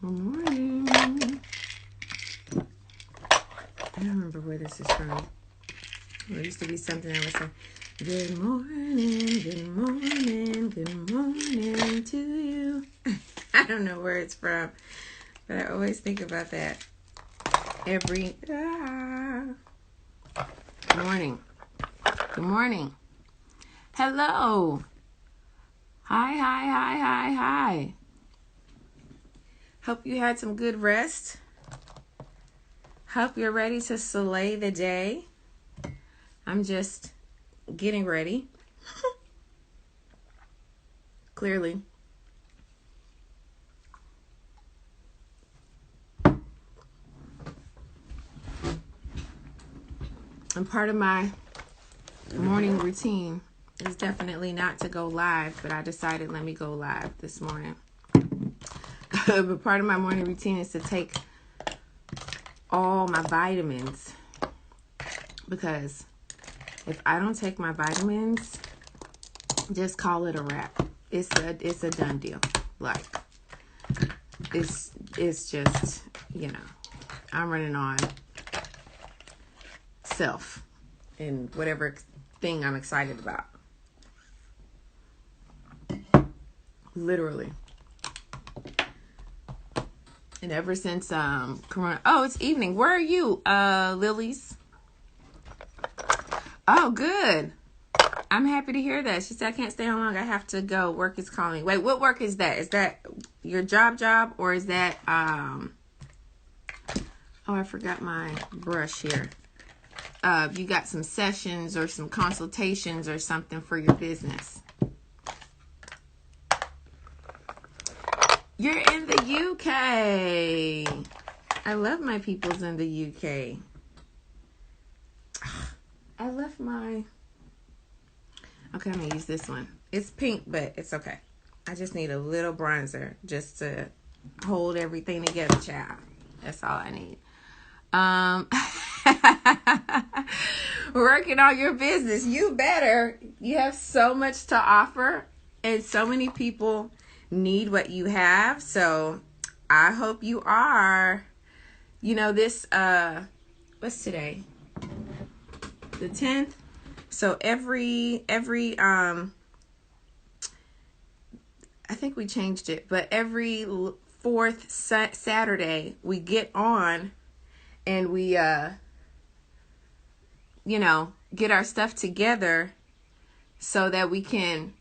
Good morning. I don't remember where this is from. There used to be something I would say, good morning, good morning to you. I don't know where it's from, but I always think about that every Good morning. Good morning. Hello. Hi. Hope you had some good rest. Hope you're ready to slay the day. I'm just getting ready. Clearly. And part of my morning routine is definitely not to go live, but I decided let me go live this morning. But part of my morning routine is to take all my vitamins, because if I don't take my vitamins, just call it a wrap. It's a done deal. Like it's just, I'm running on self and whatever thing I'm excited about. Literally. And ever since Corona. Oh, it's evening. Where are you, Lilies? Oh, good. I'm happy to hear that. She said, I can't stay on long. I have to go. Work is calling. Wait, what work is that? Is that your job, or is that, oh, I forgot my brush here. You got some sessions or some consultations or something for your business. You're in the UK. I love my peoples in the UK. I left my... Okay, I'm going to use this one. It's pink, but it's okay. I just need a little bronzer just to hold everything together, child. That's all I need. Working on your business. You better. You have so much to offer, and so many people need what you have. So I hope you are. This, what's today? The 10th. So every I think we changed it, but every fourth Saturday we get on and we get our stuff together so that we can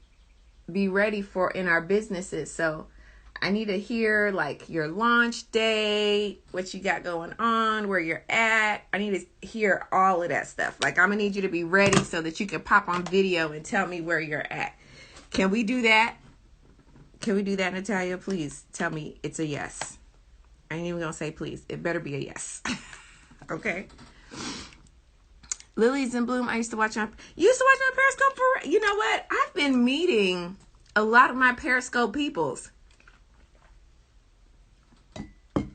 be ready for in our businesses. So I need to hear like your launch date, what you got going on, where you're at. I need to hear all of that stuff. Like, I'm gonna need you to be ready so that you can pop on video and tell me where you're at. Can we do that? Can we do that, Natalia? Please tell me it's a yes. I ain't even gonna say please. It better be a yes. Okay. Lilies in Bloom. You used to watch my Periscope. You know what? I've been meeting a lot of my Periscope peoples. And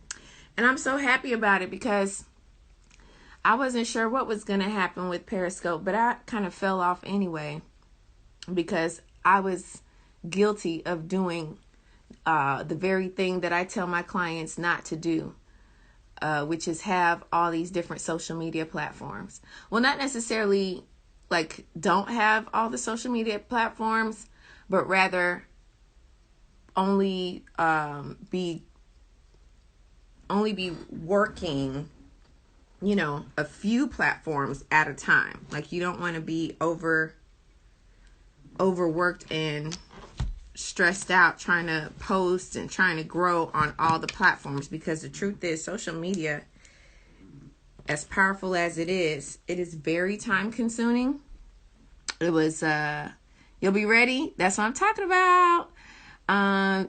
I'm so happy about it because I wasn't sure what was going to happen with Periscope, but I kind of fell off anyway because I was guilty of doing the very thing that I tell my clients not to do, which is have all these different social media platforms. Well, not necessarily like don't have all the social media platforms, but rather only be working, a few platforms at a time. Like, you don't want to be overworked and stressed out trying to post and trying to grow on all the platforms, because the truth is social media, as powerful as it is very time consuming. It was you'll be ready. That's what I'm talking about. I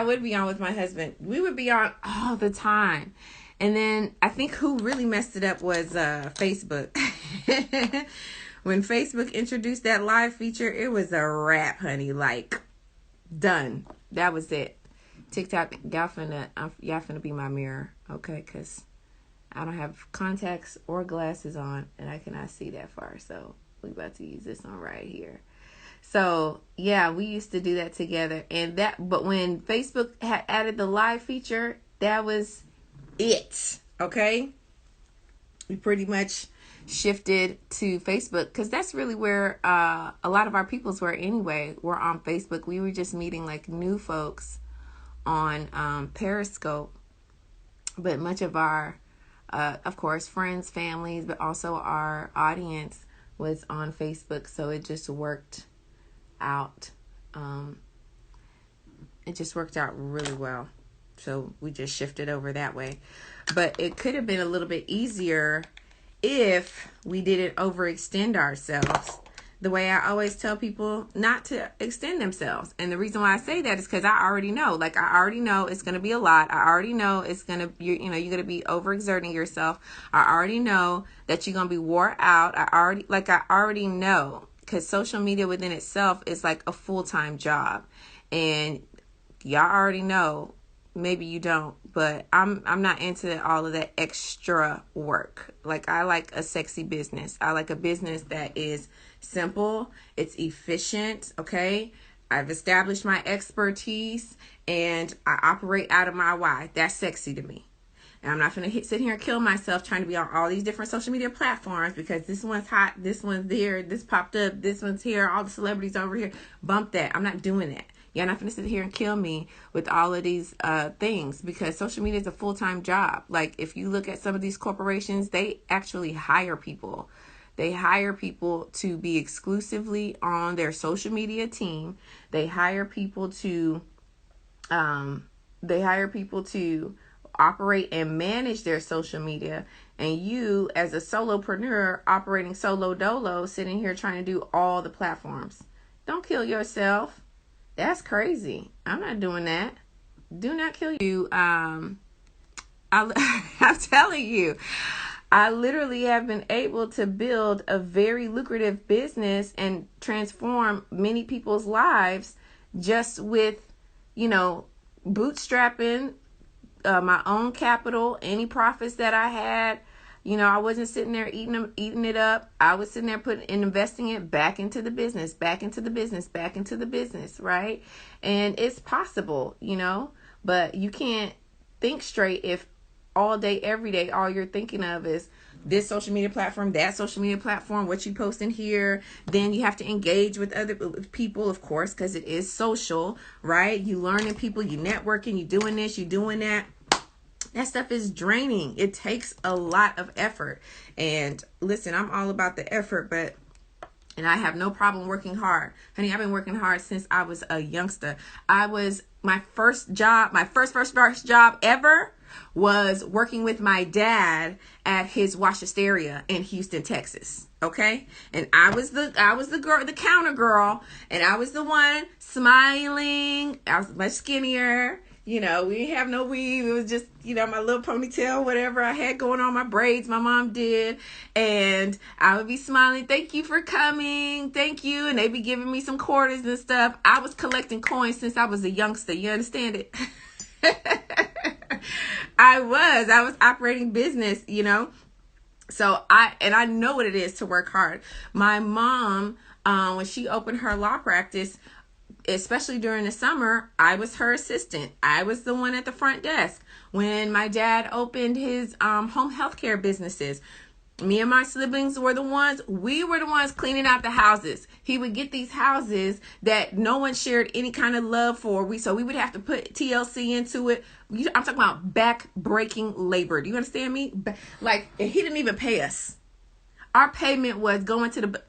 would be on with my husband. We would be on all the time. And then I think who really messed it up was Facebook. When Facebook introduced that live feature, it was a wrap, honey. Like, done. That was it. TikTok, y'all finna be my mirror, okay? Because I don't have contacts or glasses on, and I cannot see that far. So we about to use this one right here. So yeah, we used to do that together. But when Facebook had added the live feature, that was it. Okay. We pretty much shifted to Facebook because that's really where a lot of our peoples were anyway. We're on Facebook. We were just meeting like new folks on Periscope, but much of our of course friends, families, but also our audience was on Facebook. So it just worked out. It just worked out really well. So we just shifted over that way. But it could have been a little bit easier if we didn't overextend ourselves. The way I always tell people not to extend themselves. And the reason why I say that is because I already know. Like, I already know it's going to be a lot. I already know it's going to, you're going to be overexerting yourself. I already know that you're going to be wore out. I already know. Because social media within itself is like a full-time job. And y'all already know. Maybe you don't, but I'm not into all of that extra work. Like, I like a sexy business. I like a business that is simple. It's efficient. Okay. I've established my expertise and I operate out of my why. That's sexy to me. And I'm not going to sit here and kill myself trying to be on all these different social media platforms because this one's hot, this one's there, this popped up, this one's here, all the celebrities over here. Bump that. I'm not doing that. You're not going to sit here and kill me with all of these things because social media is a full-time job. Like, if you look at some of these corporations, they actually hire people. They hire people to be exclusively on their social media team. They hire people to operate and manage their social media. And you, as a solopreneur operating solo dolo, sitting here trying to do all the platforms. Don't kill yourself. That's crazy. I'm not doing that. Do not kill you. I'm telling you, I literally have been able to build a very lucrative business and transform many people's lives just with, bootstrapping my own capital, any profits that I had. I wasn't sitting there eating it up. I was sitting there investing it back into the business, right? And it's possible, but you can't think straight if all day, every day, all you're thinking of is this social media platform, that social media platform, what you post in here. Then you have to engage with other people, of course, because it is social, right? You learning people, you networking, you doing this, you doing that. That stuff is draining. It takes a lot of effort. And listen, I'm all about the effort, and I have no problem working hard. Honey, I've been working hard since I was a youngster. My first job ever was working with my dad at his washasteria in Houston, Texas. Okay. And I was the girl, the counter girl, and I was the one smiling. I was much skinnier. We didn't have no weave. It was just, my little ponytail, whatever I had going on, my braids, my mom did. And I would be smiling. Thank you for coming. Thank you. And they'd be giving me some quarters and stuff. I was collecting coins since I was a youngster. You understand it? I was operating business, So I know what it is to work hard. My mom, when she opened her law practice, especially during the summer, I was her assistant. I was the one at the front desk. When my dad opened his home healthcare businesses, me and my siblings were the ones cleaning out the houses. He would get these houses that no one shared any kind of love for. So we would have to put TLC into it. I'm talking about back-breaking labor. Do you understand me? Like, he didn't even pay us. Our payment was going to the...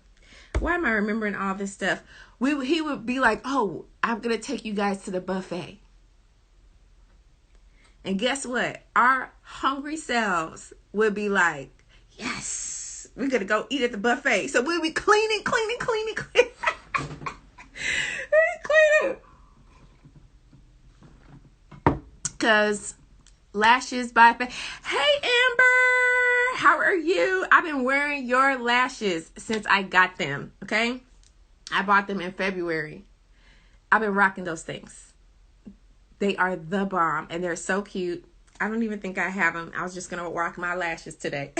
Why am I remembering all this stuff? He would be like, oh, I'm going to take you guys to the buffet. And guess what? Our hungry selves would be like, yes, we're going to go eat at the buffet. So we'll be cleaning. Cleaning. Because lashes by... Hey, Amber, how are you? I've been wearing your lashes since I got them, okay? I bought them in February. I've been rocking those things. They are the bomb, and they're so cute. I don't even think I have them. I was just going to rock my lashes today.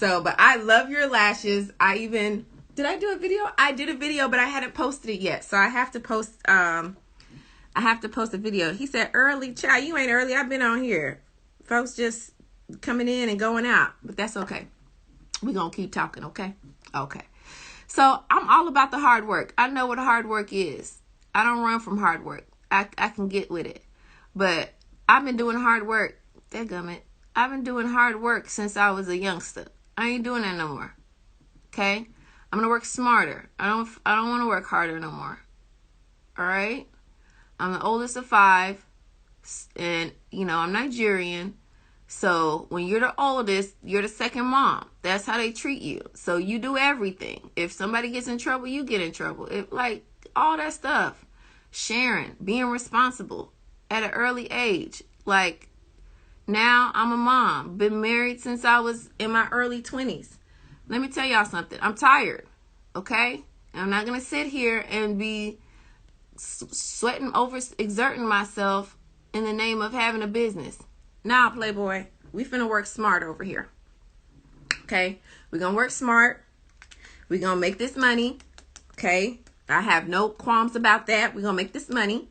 But I love your lashes. I even Did I do a video? I did a video, but I hadn't posted it yet. So I have to post a video. He said, early, child, you ain't early. I've been on here. Folks just coming in and going out. But that's okay. We're going to keep talking, okay? Okay. So I'm all about the hard work. I know what hard work is. I don't run from hard work. I can get with it. But I've been doing hard work. Dadgummit. I've been doing hard work since I was a youngster. I ain't doing that no more. Okay? I'm gonna work smarter. I don't want to work harder no more. All right? I'm the oldest of 5, and I'm Nigerian. So when you're the oldest, you're the second mom. That's how they treat you. So you do everything. If somebody gets in trouble, you get in trouble. If all that stuff, sharing, being responsible at an early age. Now I'm a mom. Been married since I was in my early 20s. Let me tell y'all something. I'm tired, okay? I'm not going to sit here and be sweating, overexerting myself in the name of having a business. Now, Playboy, we finna work smart over here, okay? We're going to work smart. We're going to make this money, okay? I have no qualms about that. We're going to make this money,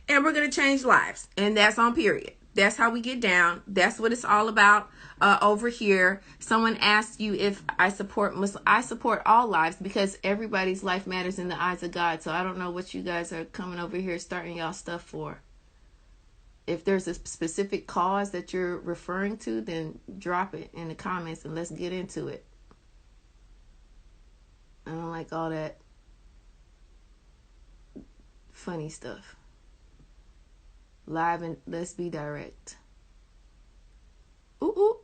and we're going to change lives, and that's on period. That's how we get down. That's what it's all about over here. Someone asked you if I support Muslim. I support all lives because everybody's life matters in the eyes of God. So I don't know what you guys are coming over here starting y'all stuff for. If there's a specific cause that you're referring to, then drop it in the comments and let's get into it. I don't like all that funny stuff. Live and let's be direct. Ooh.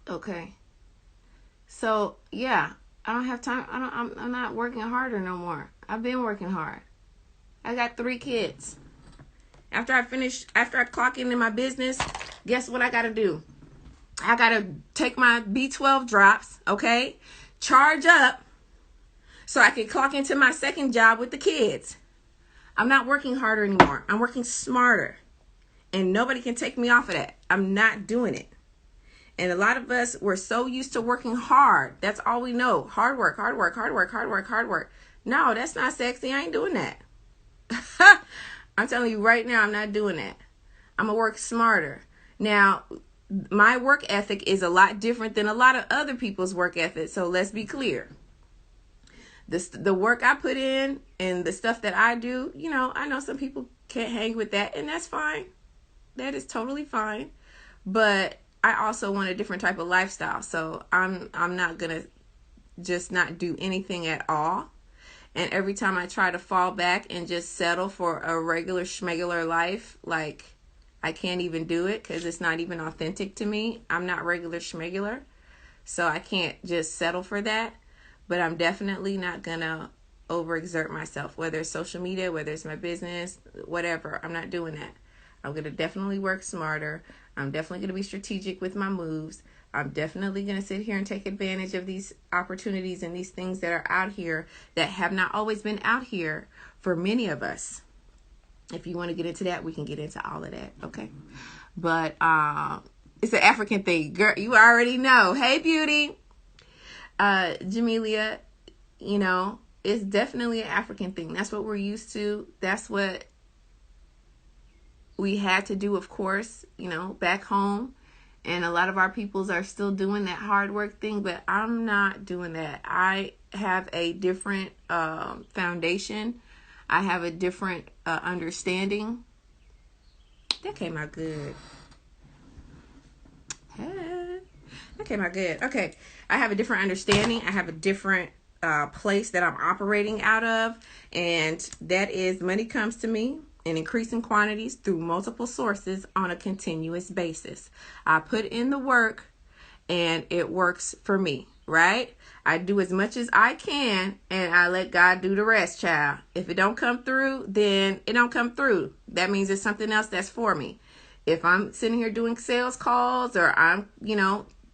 Okay. So yeah, I don't have time. I'm not working harder no more. I've been working hard. I got 3 kids. After I clock in my business, guess what I gotta do? I gotta take my B12 drops, okay? Charge up so I can clock into my second job with the kids. I'm not working harder anymore. I'm working smarter. And nobody can take me off of that. I'm not doing it. And a lot of us, we're so used to working hard. That's all we know. Hard work, hard work, hard work, hard work, hard work. No, that's not sexy. I ain't doing that. I'm telling you right now, I'm not doing that. I'm going to work smarter. Now, my work ethic is a lot different than a lot of other people's work ethic. So let's be clear. The work I put in and the stuff that I do, I know some people can't hang with that, and that's fine. That is totally fine. But I also want a different type of lifestyle. So I'm not going to just not do anything at all. And every time I try to fall back and just settle for a regular schmegular life, I can't even do it because it's not even authentic to me. I'm not regular schmegular. So I can't just settle for that. But I'm definitely not going to overexert myself, whether it's social media, whether it's my business, whatever. I'm not doing that. I'm going to definitely work smarter. I'm definitely going to be strategic with my moves. I'm definitely going to sit here and take advantage of these opportunities and these things that are out here that have not always been out here for many of us. If you want to get into that, we can get into all of that. Okay. But it's an African thing. Girl, you already know. Hey, beauty. Jamelia, it's definitely an African thing. That's what we're used to. That's what we had to do, of course, back home. And a lot of our peoples are still doing that hard work thing, but I'm not doing that. I have a different foundation. I have a different understanding. That came out good. That came out good. Okay. I have a different understanding. I have a different place that I'm operating out of. And that is money comes to me in increasing quantities through multiple sources on a continuous basis. I put in the work and it works for me, right? I do as much as I can and I let God do the rest, child. If it don't come through, then it don't come through. That means it's something else that's for me. If I'm sitting here doing sales calls or I'm,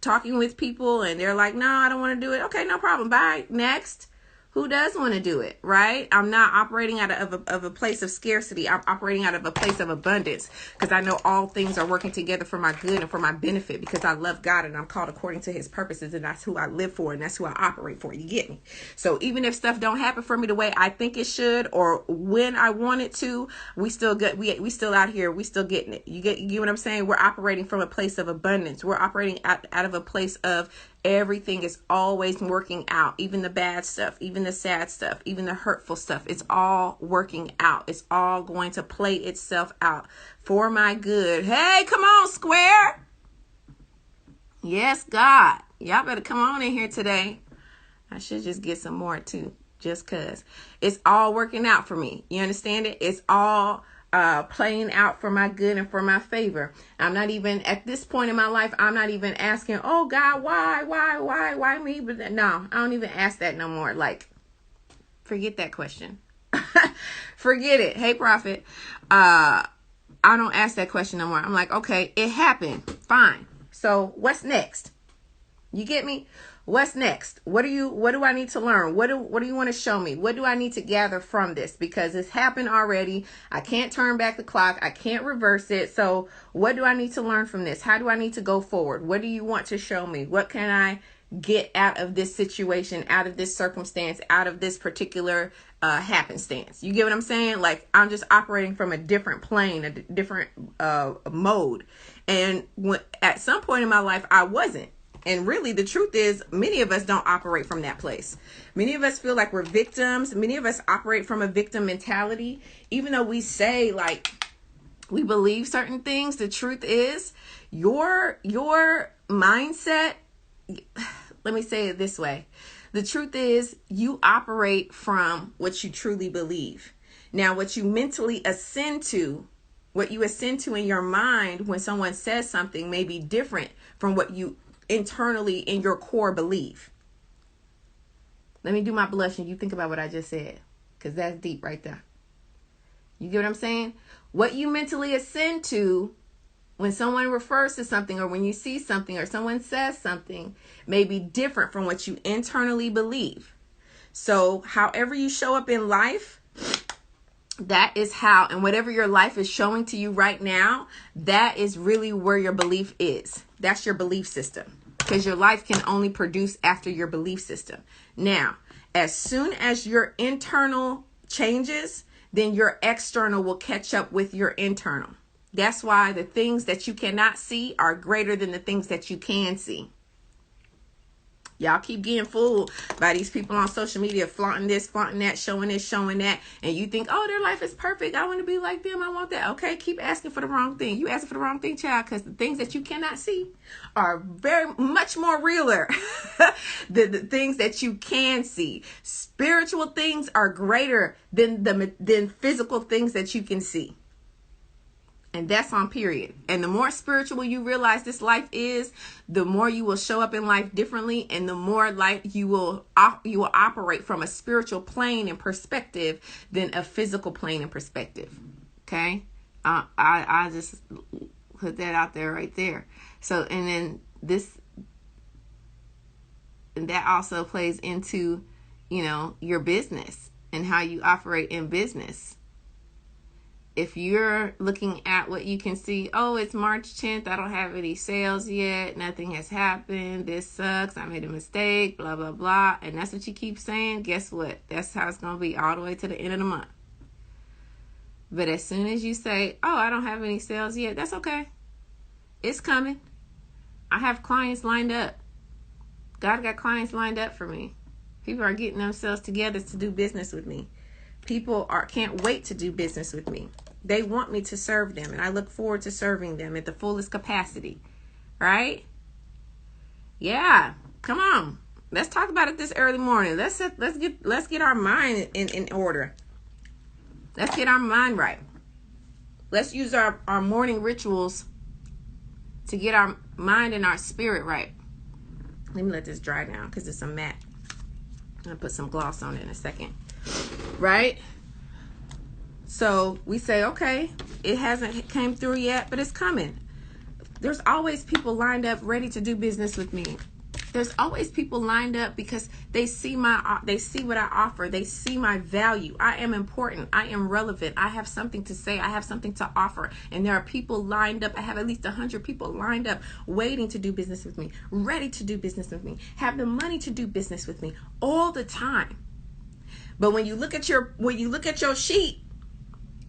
talking with people and they're like, no, I don't want to do it. Okay, no problem. Bye. Next. Who does want to do it, right? I'm not operating out of a place of scarcity. I'm operating out of a place of abundance because I know all things are working together for my good and for my benefit because I love God and I'm called according to his purposes, and that's who I live for and that's who I operate for. You get me? So even if stuff don't happen for me the way I think it should or when I want it to, we still get we still out here, we still getting it. You get what I'm saying? We're operating from a place of abundance. We're operating out of a place of everything is always working out, even the bad stuff, even the sad stuff, even the hurtful stuff. It's all working out. It's all going to play itself out for my good. Hey, come on, Square. Yes, God. Y'all better come on in here today. I should just get some more too, just because it's all working out for me. You understand it? It's all playing out for my good and for my favor. I'm not even at this point in my life. I'm not even asking, oh God, why me? But no, I don't even ask that no more. Like, forget that question. Forget it. Hey, prophet. I don't ask that question no more. I'm like, okay, it happened. Fine. So what's next? You get me? What's next? What do I need to learn? What do you want to show me? What do I need to gather from this? Because it's happened already. I can't turn back the clock. I can't reverse it. So what do I need to learn from this? How do I need to go forward? What do you want to show me? What can I get out of this situation, out of this circumstance, out of this particular happenstance? You get what I'm saying? Like, I'm just operating from a different plane, a different mode. And at some point in my life, I wasn't. And really, the truth is, many of us don't operate from that place. Many of us feel like we're victims. Many of us operate from a victim mentality. Even though we say, like, we believe certain things, the truth is, your mindset, let me say it this way. The truth is, you operate from what you truly believe. Now, what you mentally ascend to, what you ascend to in your mind when someone says something may be different from what you internally in your core believe. Let me do my blush and you think about what I just said, because that's deep right there. You get what I'm saying? What you mentally ascend to when someone refers to something or when you see something or someone says something may be different from what you internally believe. So however you show up in life, that is how, and whatever your life is showing to you right now, that is really where your belief is. That's your belief system, because your life can only produce after your belief system. Now, as soon as your internal changes, then your external will catch up with your internal. That's why the things that you cannot see are greater than the things that you can see. Y'all keep getting fooled by these people on social media, flaunting this, flaunting that, showing this, showing that. And you think, oh, their life is perfect. I want to be like them. I want that. Okay, keep asking for the wrong thing. You asking for the wrong thing, child, because the things that you cannot see are very much more realer than the things that you can see. Spiritual things are greater than physical things that you can see. And that's on period. And the more spiritual you realize this life is, the more you will show up in life differently, and the more life you will operate from a spiritual plane and perspective than a physical plane and perspective. Okay, I just put that out there right there. So, and then and that also plays into, your business and how you operate in business. If you're looking at what you can see, oh, it's March 10th. I don't have any sales yet. Nothing has happened. This sucks. I made a mistake, blah, blah, blah. And that's what you keep saying. Guess what? That's how it's going to be all the way to the end of the month. But as soon as you say, oh, I don't have any sales yet, that's okay. It's coming. I have clients lined up. God got clients lined up for me. People are getting themselves together to do business with me. People can't wait to do business with me. They want me to serve them, and I look forward to serving them at the fullest capacity. Right? Yeah. Come on. Let's talk about it this early morning. Let's get our mind in order. Let's get our mind right. Let's use our morning rituals to get our mind and our spirit right. Let me let this dry down because it's a matte. I'm going to put some gloss on it in a second. Right? So we say, okay, it hasn't came through yet, but it's coming. There's always people lined up ready to do business with me. There's always people lined up because they see what I offer. They see my value. I am important. I am relevant. I have something to say. I have something to offer. And there are people lined up. I have at least 100 people lined up waiting to do business with me, ready to do business with me, have the money to do business with me all the time. But when you look at your sheet,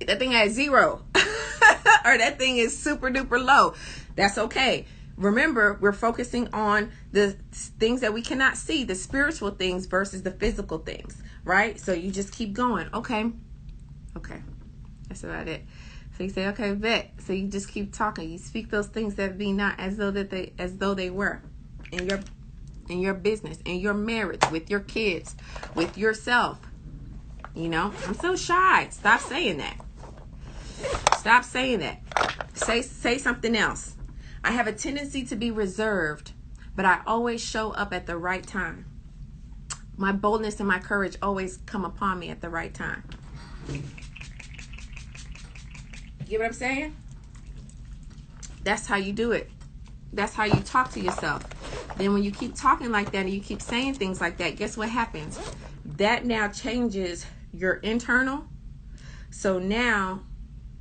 that thing has 0 or that thing is super duper low. That's okay. Remember, we're focusing on the things that we cannot see, the spiritual things versus the physical things, right? So you just keep going. Okay. That's about it. So you say, okay, bet. So you just keep talking. You speak those things that be not as though they were in your business, in your marriage, with your kids, with yourself. You know, I'm so shy. Stop saying that. Stop saying that. Say something else. I have a tendency to be reserved, but I always show up at the right time. My boldness and my courage always come upon me at the right time. You get what I'm saying? That's how you do it. That's how you talk to yourself. Then when you keep talking like that and you keep saying things like that, guess what happens? That now changes your internal. So now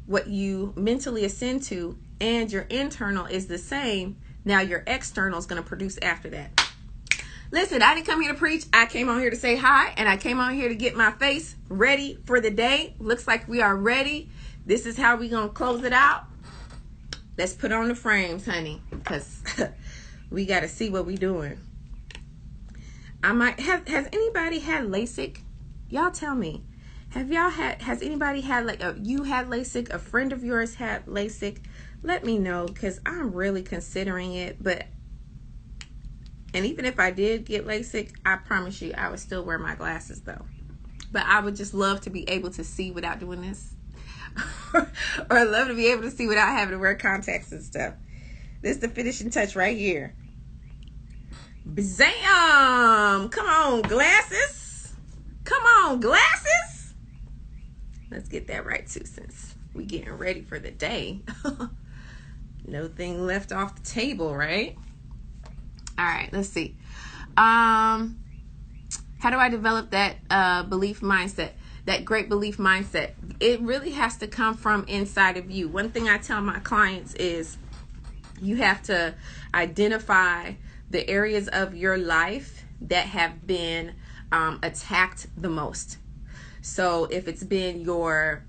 what you mentally ascend to and your internal is the same. Now your external is going to produce after that. Listen, I didn't come here to preach. I came on here to say hi, and I came on here to get my face ready for the day. Looks like we are ready. This is how we're going to close it out. Let's put on the frames, honey, because we got to see what we're doing. Has anybody had Lasik? Y'all tell me. Has anybody had, you had Lasik? A friend of yours had Lasik? Let me know, because I'm really considering it. And even if I did get LASIK, I promise you I would still wear my glasses though. But I would just love to be able to see without doing this. Or love to be able to see without having to wear contacts and stuff. This is the finishing touch right here. Bzam! Come on, glasses. Come on, glasses. Let's get that right too, since we getting ready for the day. No thing left off the table, right? All right, let's see. How do I develop that belief mindset? That great belief mindset. It really has to come from inside of you. One thing I tell my clients is you have to identify the areas of your life that have been attacked the most. So if it's been your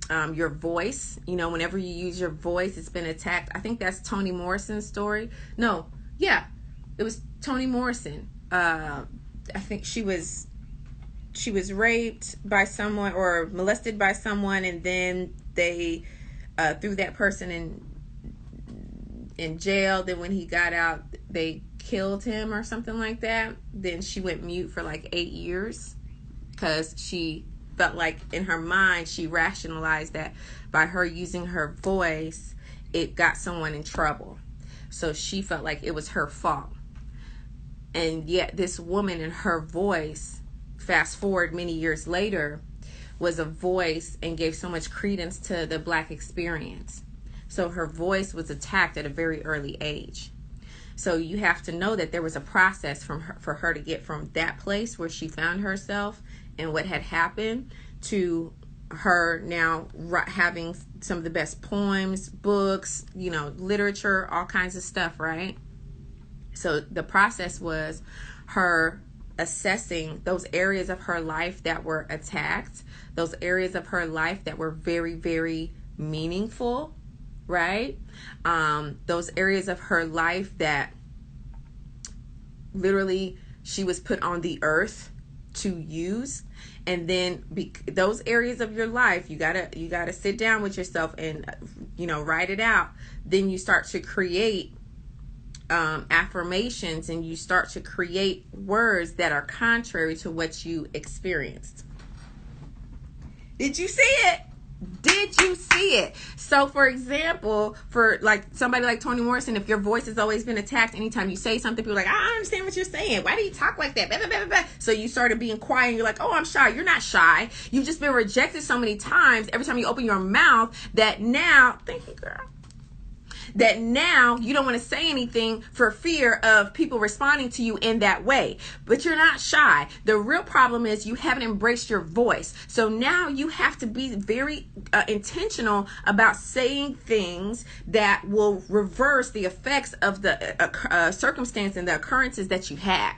voice, whenever you use your voice, it's been attacked. I think that's Toni Morrison's story. No, yeah, it was Toni Morrison. I think she was raped by someone or molested by someone, and then they threw that person in jail. Then when he got out, they killed him or something like that. Then she went mute for like 8 years because she felt like in her mind she rationalized that by her using her voice it got someone in trouble. So she felt like it was her fault. And yet this woman and her voice, fast forward many years later, was a voice and gave so much credence to the Black experience. So her voice was attacked at a very early age. So you have to know that there was a process for her to get from that place where she found herself and what had happened to her now having some of the best poems, books, literature, all kinds of stuff, right? So the process was her assessing those areas of her life that were attacked, those areas of her life that were very, very meaningful, right? Those areas of her life that literally she was put on the earth to use. And then those areas of your life, you gotta sit down with yourself and write it out. Then you start to create affirmations, and you start to create words that are contrary to what you experienced. Did you see it? Did you see it? So for example, for like somebody like Toni Morrison, if your voice has always been attacked, anytime you say something, people are like, I don't understand what you're saying. Why do you talk like that? Blah, blah, blah, blah. So you started being quiet and you're like, oh, I'm shy. You're not shy. You've just been rejected so many times every time you open your mouth that now, thank you, girl. that now you don't want to say anything for fear of people responding to you in that way. But you're not shy. The real problem is you haven't embraced your voice. So now you have to be very intentional about saying things that will reverse the effects of the circumstance and the occurrences that you had.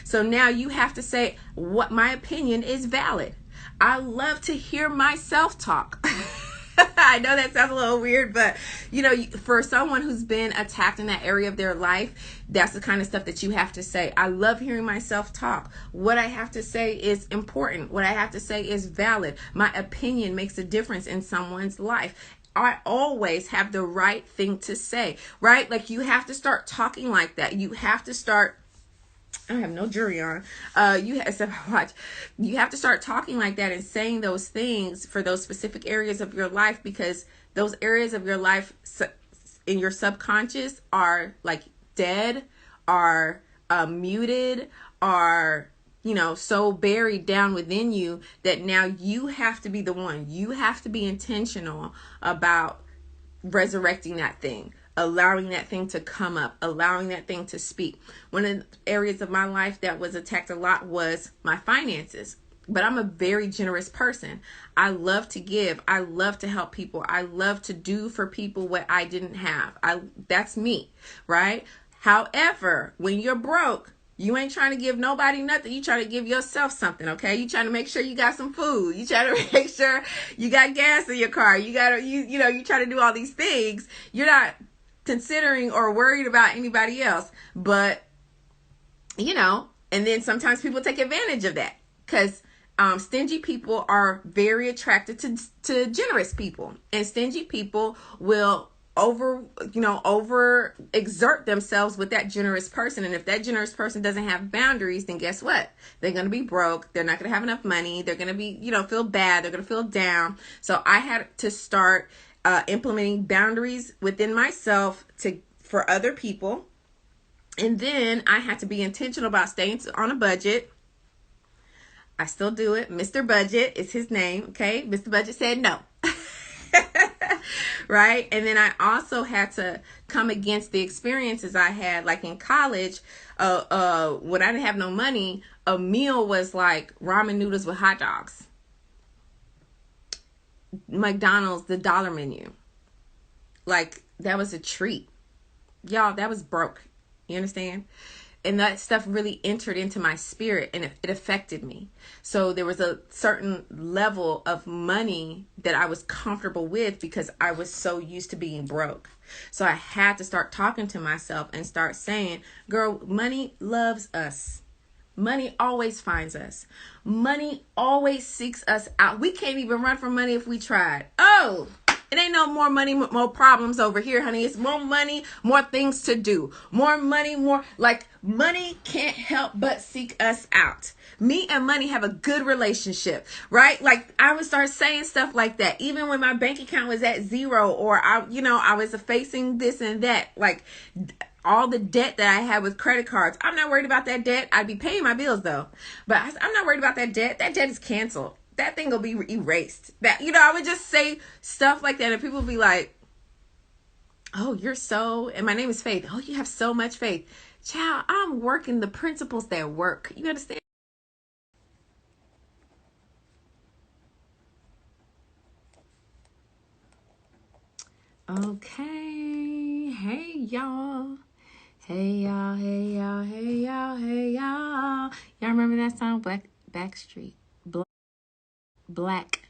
So now you have to say, what my opinion is valid. I love to hear myself talk. I know that sounds a little weird, but you know, for someone who's been attacked in that area of their life, that's the kind of stuff that you have to say. I love hearing myself talk. What I have to say is important. What I have to say is valid. My opinion makes a difference in someone's life. I always have the right thing to say, right? Like, you have to start talking like that. You have to start, I have no jury on. You have to start talking like that and saying those things for those specific areas of your life, because those areas of your life in your subconscious are like dead, are muted, are, you know, so buried down within you that now you have to be the one. You have to be intentional about resurrecting that thing, allowing that thing to come up, allowing that thing to speak. One of the areas of my life that was attacked a lot was my finances. But I'm a very generous person. I love to give. I love to help people. I love to do for people what I didn't have. That's me, right? However, when you're broke, you ain't trying to give nobody nothing. You trying to give yourself something, okay? You trying to make sure you got some food. You trying to make sure you got gas in your car. You try to do all these things. You're not considering or worried about anybody else. But, you know, and then sometimes people take advantage of that, because stingy people are very attracted to generous people, and stingy people will over exert themselves with that generous person. And if that generous person doesn't have boundaries, then guess what? They're going to be broke. They're not going to have enough money. They're going to be, feel bad. They're going to feel down. So I had to start implementing boundaries within myself for other people. And then I had to be intentional about staying on a budget. I still do it. Mr. Budget is his name. Okay. Mr. Budget said no. Right. And then I also had to come against the experiences I had, like in college, when I didn't have no money, a meal was like ramen noodles with hot dogs. McDonald's, the dollar menu. Like, that was a treat. Y'all, that was broke. You understand? And that stuff really entered into my spirit, and it affected me. So there was a certain level of money that I was comfortable with because I was so used to being broke. So I had to start talking to myself and start saying, girl, money loves us. Money always finds us. Money always seeks us out. We can't even run from money if we tried. Oh, it ain't no more money, more problems over here, honey. It's more money, more things to do. More money, money can't help but seek us out. Me and money have a good relationship, right? Like, I would start saying stuff like that, even when my bank account was at zero, or I was facing this and that, like all the debt that I had with credit cards. I'm not worried about that debt. I'd be paying my bills though, but I'm not worried about that debt. That debt is canceled. That thing will be erased. I would just say stuff like that, and people would be like, oh, and my name is Faith. Oh, you have so much faith. Child, I'm working the principles that work. You understand? Okay. Hey, y'all. Hey, y'all. Hey, y'all. Hey, y'all. Hey, y'all. Y'all remember that song, Backstreet? Black